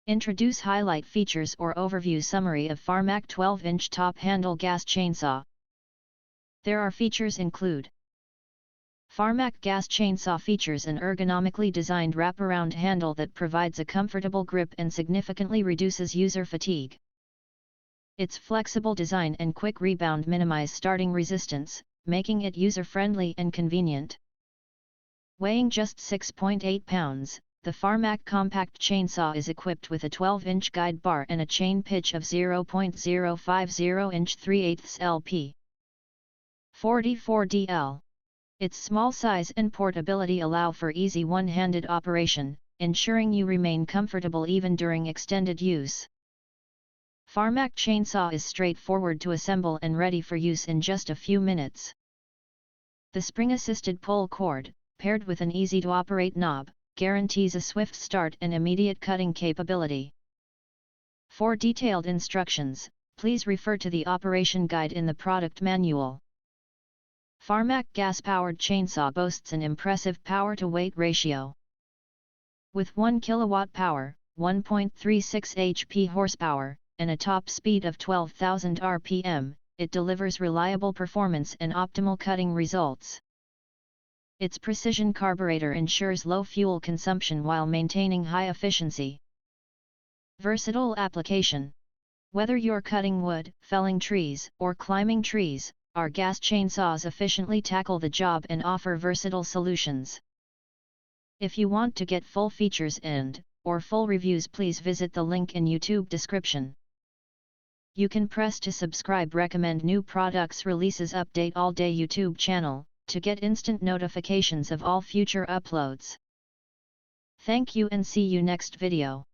Introduce highlight features or overview summary of FARMMAC 12-inch top handle gas chainsaw. There are features include: FARMMAC gas chainsaw features an ergonomically designed wraparound handle that provides a comfortable grip and significantly reduces user fatigue. Its flexible design and quick rebound minimize starting resistance, making it user-friendly and convenient. Weighing just 6.8 pounds, the FARMMAC compact chainsaw is equipped with a 12-inch guide bar and a chain pitch of 0.050 inch 3/8 lp. 44DL. Its small size and portability allow for easy one-handed operation, ensuring you remain comfortable even during extended use. FARMMAC chainsaw is straightforward to assemble and ready for use in just a few minutes. The spring-assisted pull cord, paired with an easy-to-operate knob, guarantees a swift start and immediate cutting capability. For detailed instructions, please refer to the operation guide in the product manual. FARMMAC gas-powered chainsaw boasts an impressive power-to-weight ratio. With 1 kW power, 1.36 HP horsepower, and a top speed of 12,000 RPM, it delivers reliable performance and optimal cutting results. Its precision carburetor ensures low fuel consumption while maintaining high efficiency. Versatile application. Whether you're cutting wood, felling trees, or climbing trees, our gas chainsaws efficiently tackle the job and offer versatile solutions. If you want to get full features or full reviews, please visit the link in YouTube description. You can press to subscribe recommend new products releases update all day YouTube channel, to get instant notifications of all future uploads. Thank you and see you next video.